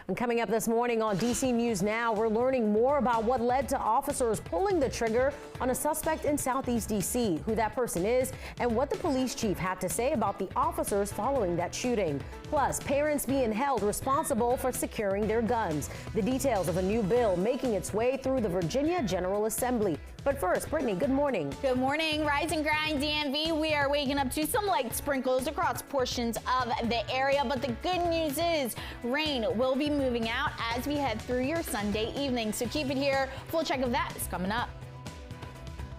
And coming up this morning on DC News Now, we're learning more about what led to officers pulling the trigger on a suspect in Southeast DC, who that person is, and what the police chief had to say about the officers following that shooting. Plus, parents being held responsible for securing their guns. The details of a new bill making its way through the Virginia General Assembly. But first, Brittany, good morning. Good morning. Rise and grind, DMV. We are waking up to some light sprinkles across portions of the area, but the good news is rain will be moving out as we head through your Sunday evening. So keep it here. Full check of that is coming up.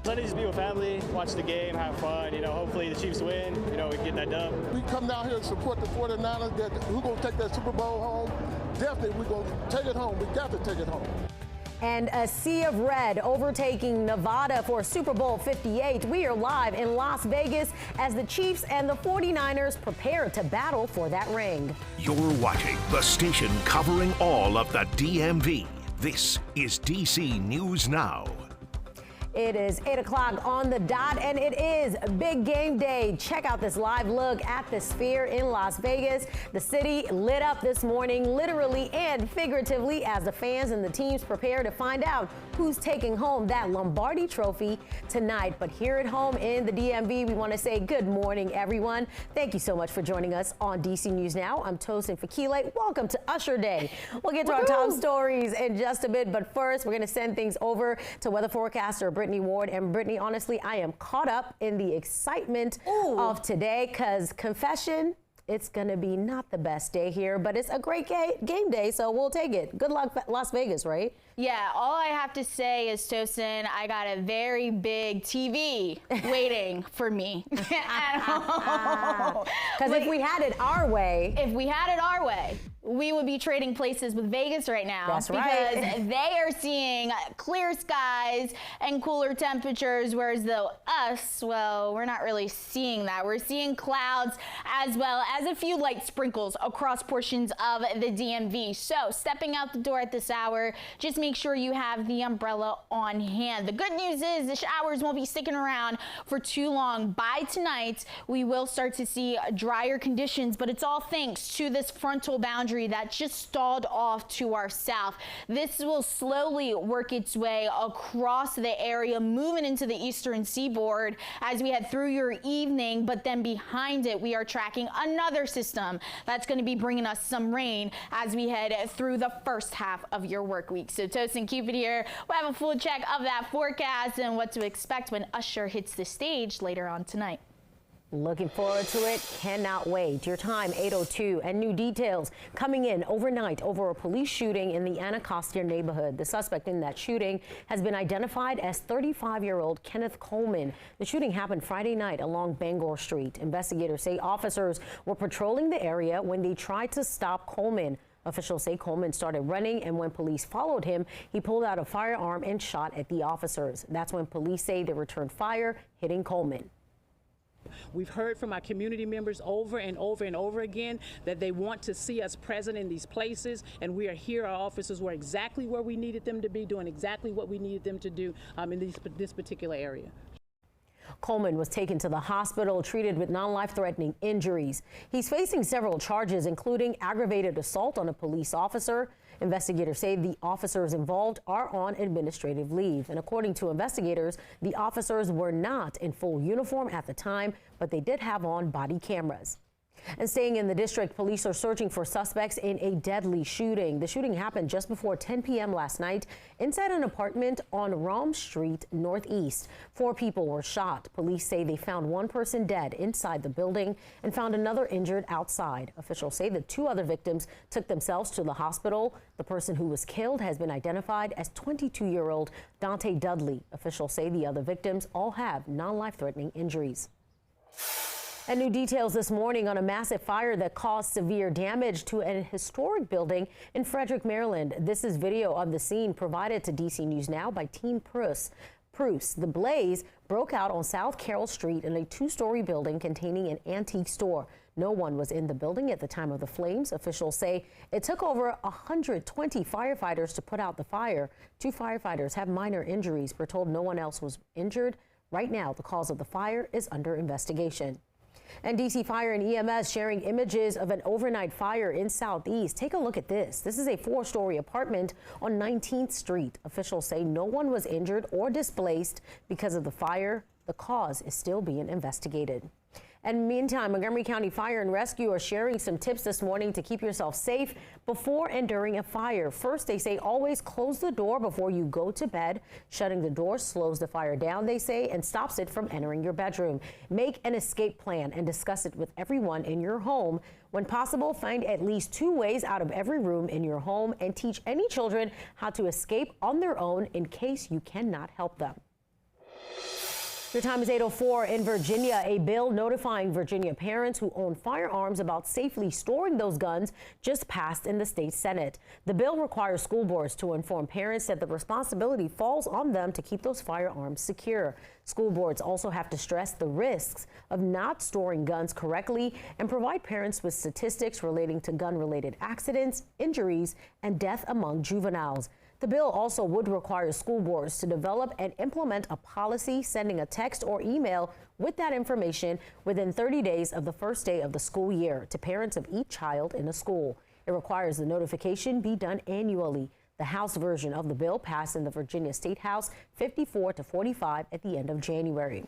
Sunday, just be with family, watch the game, have fun. Hopefully the Chiefs win. We can get that dub. We come down here to support the 49ers. We're going to take that Super Bowl home. Definitely, we're going to take it home. We got to take it home. And a sea of red overtaking Nevada for Super Bowl 58. We are live in Las Vegas as the Chiefs and the 49ers prepare to battle for that ring. You're watching the station covering all of the DMV. This is DC News Now. It is 8 o'clock on the dot, and it is big game day. Check out this live look at the Sphere in Las Vegas. The city lit up this morning, literally and figuratively, as the fans and the teams prepare to find out who's taking home that Lombardi Trophy tonight. But here at home in the DMV, we want to say good morning, everyone. Thank you so much for joining us on DC News Now. I'm Tosin Fakile. Welcome to Usher Day. We'll get to our top stories in just a bit, but first, we're going to send things over to weather forecaster Brittany Ward. And Brittany, honestly, I am caught up in the excitement of today because, confession, it's going to be not the best day here, but it's a great game day, so we'll take it. Good luck, Las Vegas, right? Yeah, all I have to say is, Tosin, I got a very big TV waiting for me at home. Because if we had it our way. If we had it our way, we would be trading places with Vegas right now. That's right. Because they are seeing clear skies and cooler temperatures, whereas though us, well, we're not really seeing that. We're seeing clouds as well as a few light sprinkles across portions of the DMV. So stepping out the door at this hour, just make sure you have the umbrella on hand. The good news is the showers won't be sticking around for too long. By tonight, we will start to see drier conditions, but it's all thanks to this frontal boundary that just stalled off to our south. This will slowly work its way across the area, moving into the eastern seaboard as we head through your evening, but then behind it, we are tracking another system that's going to be bringing us some rain as we head through the first half of your work week. So Tosin, keep it here. We'll have a full check of that forecast and what to expect when Usher hits the stage later on tonight. Looking forward to it. Cannot wait. Your time, 8:02, and new details coming in overnight over a police shooting in the Anacostia neighborhood. The suspect in that shooting has been identified as 35-year-old Kenneth Coleman. The shooting happened Friday night along Bangor Street. Investigators say officers were patrolling the area when they tried to stop Coleman. Officials say Coleman started running, and when police followed him, he pulled out a firearm and shot at the officers. That's when police say they returned fire, hitting Coleman. We've heard from our community members over and over and over again that they want to see us present in these places, and we are here. Our officers were exactly where we needed them to be, doing exactly what we needed them to do in this particular area. Coleman was taken to the hospital, treated with non-life-threatening injuries. He's facing several charges, including aggravated assault on a police officer. Investigators say the officers involved are on administrative leave. And according to investigators, the officers were not in full uniform at the time, but they did have on body cameras. And staying in the district, police are searching for suspects in a deadly shooting. The shooting happened just before 10 p.m. last night inside an apartment on Rome Street Northeast. 4 people were shot. Police say they found one person dead inside the building and found another injured outside. Officials say the 2 other victims took themselves to the hospital. The person who was killed has been identified as 22-year-old Dante Dudley. Officials say the other victims all have non-life-threatening injuries. And new details this morning on a massive fire that caused severe damage to an historic building in Frederick, Maryland. This is video of the scene provided to DC News Now by Team Prus. The blaze broke out on South Carroll Street in a 2-story building containing an antique store. No one was in the building at the time of the flames. Officials say it took over 120 firefighters to put out the fire. 2 firefighters have minor injuries. We're told no one else was injured. Right now, the cause of the fire is under investigation. And DC Fire and EMS sharing images of an overnight fire in Southeast. Take a look at this. This is a 4-story apartment on 19th Street. Officials say no one was injured or displaced because of the fire. The cause is still being investigated. And meantime, Montgomery County Fire and Rescue are sharing some tips this morning to keep yourself safe before and during a fire. First, they say always close the door before you go to bed. Shutting the door slows the fire down, they say, and stops it from entering your bedroom. Make an escape plan and discuss it with everyone in your home. When possible, find at least 2 ways out of every room in your home and teach any children how to escape on their own in case you cannot help them. Your time is 8:04 in Virginia. A bill notifying Virginia parents who own firearms about safely storing those guns just passed in the state Senate. The bill requires school boards to inform parents that the responsibility falls on them to keep those firearms secure. School boards also have to stress the risks of not storing guns correctly and provide parents with statistics relating to gun-related accidents, injuries, and death among juveniles. The bill also would require school boards to develop and implement a policy sending a text or email with that information within 30 days of the first day of the school year to parents of each child in a school. It requires the notification be done annually. The House version of the bill passed in the Virginia State House 54-45 at the end of January.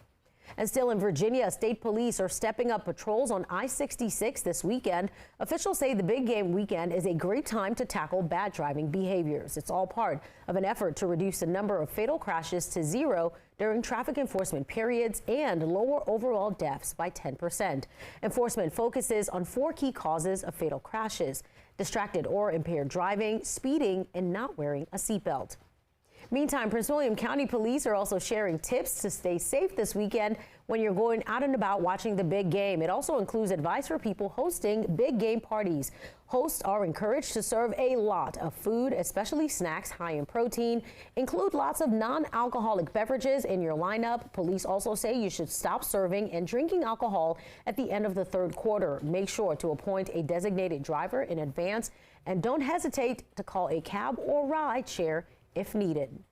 And still in Virginia, state police are stepping up patrols on I-66 this weekend. Officials say the big game weekend is a great time to tackle bad driving behaviors. It's all part of an effort to reduce the number of fatal crashes to 0 during traffic enforcement periods and lower overall deaths by 10%. Enforcement focuses on 4 key causes of fatal crashes: distracted or impaired driving, speeding, and not wearing a seatbelt. Meantime, Prince William County Police are also sharing tips to stay safe this weekend when you're going out and about watching the big game. It also includes advice for people hosting big game parties. Hosts are encouraged to serve a lot of food, especially snacks high in protein. Include lots of non-alcoholic beverages in your lineup. Police also say you should stop serving and drinking alcohol at the end of the third quarter. Make sure to appoint a designated driver in advance and don't hesitate to call a cab or ride share if needed.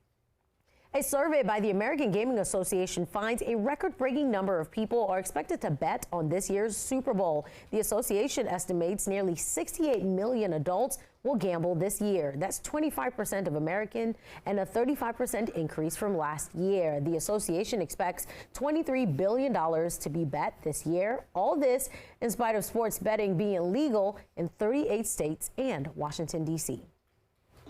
A survey by the American Gaming Association finds a record-breaking number of people are expected to bet on this year's Super Bowl. The association estimates nearly 68 million adults will gamble this year. That's 25% of Americans and a 35% increase from last year. The association expects $23 billion to be bet this year. All this in spite of sports betting being legal in 38 states and Washington, D.C.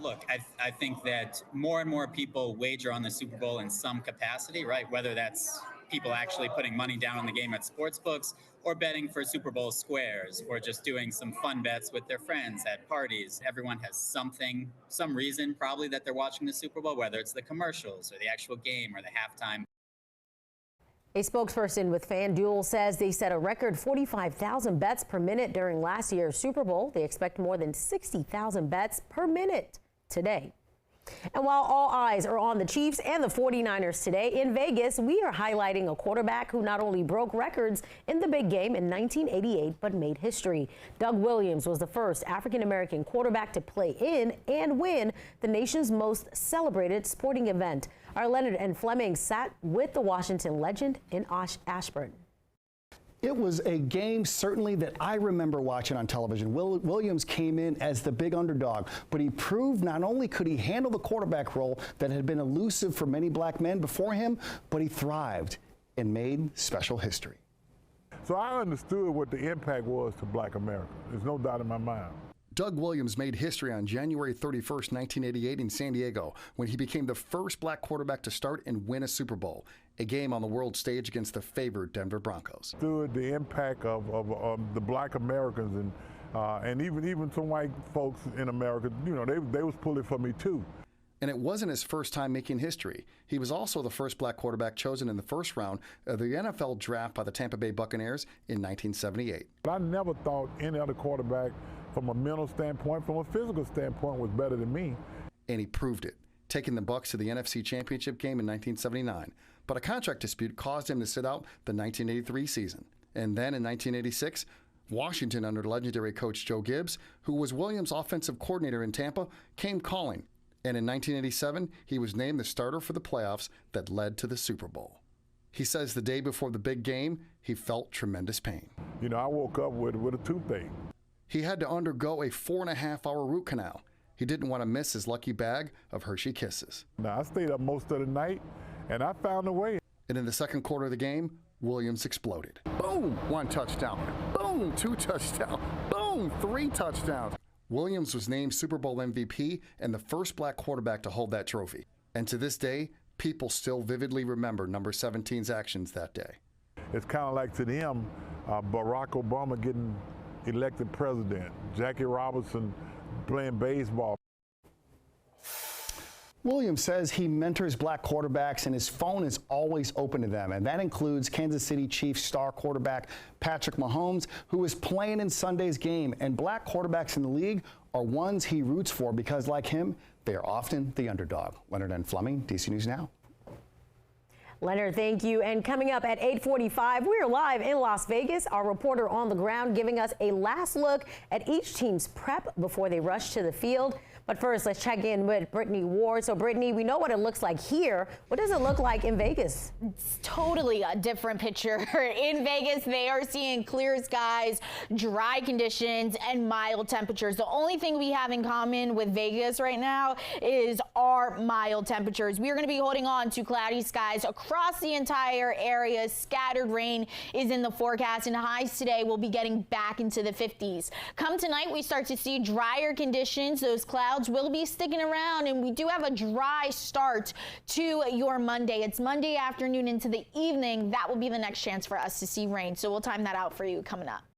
Look, I think that more and more people wager on the Super Bowl in some capacity, right? Whether that's people actually putting money down on the game at sports books or betting for Super Bowl squares or just doing some fun bets with their friends at parties. Everyone has something, some reason probably that they're watching the Super Bowl, whether it's the commercials or the actual game or the halftime. A spokesperson with FanDuel says they set a record 45,000 bets per minute during last year's Super Bowl. They expect more than 60,000 bets per minute today. And while all eyes are on the Chiefs and the 49ers today in Vegas, we are highlighting a quarterback who not only broke records in the big game in 1988, but made history. Doug Williams was the first African-American quarterback to play in and win the nation's most celebrated sporting event. Our Leonard and Fleming sat with the Washington legend in Ashburn. It was a game certainly that I remember watching on television. Williams came in as the big underdog, but he proved not only could he handle the quarterback role that had been elusive for many black men before him, but he thrived and made special history. So I understood what the impact was to black America. There's no doubt in my mind. Doug Williams made history on January 31st, 1988 in San Diego when he became the first black quarterback to start and win a Super Bowl, a game on the world stage against the favored Denver Broncos. The impact of the black Americans and even some white folks in America, you know, they was pulling for me too. And it wasn't his first time making history. He was also the first black quarterback chosen in the first round of the NFL draft by the Tampa Bay Buccaneers in 1978. I never thought any other quarterback from a mental standpoint, from a physical standpoint, was better than me. And he proved it, taking the Bucs to the NFC Championship game in 1979. But a contract dispute caused him to sit out the 1983 season. And then in 1986, Washington, under legendary coach Joe Gibbs, who was Williams' offensive coordinator in Tampa, came calling. And in 1987, he was named the starter for the playoffs that led to the Super Bowl. He says the day before the big game, he felt tremendous pain. You know, I woke up with a toothache. He had to undergo a 4.5-hour root canal. He didn't want to miss his lucky bag of Hershey Kisses. Now, I stayed up most of the night, and I found a way. And in the second quarter of the game, Williams exploded. Boom, 1 touchdown. Boom, 2 touchdowns. Boom, 3 touchdowns. Williams was named Super Bowl MVP and the first black quarterback to hold that trophy. And to this day, people still vividly remember number 17's actions that day. It's kind of like to them, Barack Obama getting elected president, Jackie Robinson playing baseball. Williams says he mentors black quarterbacks and his phone is always open to them, and that includes Kansas City Chiefs star quarterback Patrick Mahomes, who is playing in Sunday's game. And black quarterbacks in the league are ones he roots for because, like him, they are often the underdog. Leonard N. Fleming, DC News Now. Leonard, thank you. And coming up at 8:45, we're live in Las Vegas. Our reporter on the ground giving us a last look at each team's prep before they rush to the field. But first, let's check in with Brittany Ward. So, Brittany, we know what it looks like here. What does it look like in Vegas? It's totally a different picture. In Vegas, they are seeing clear skies, dry conditions, and mild temperatures. The only thing we have in common with Vegas right now is our mild temperatures. We are going to be holding on to cloudy skies across the entire area. Scattered rain is in the forecast, and highs today will be getting back into the 50s. Come tonight, we start to see drier conditions. Those clouds will be sticking around, and we do have a dry start to your Monday. It's Monday afternoon into the evening. That will be the next chance for us to see rain. So we'll time that out for you coming up.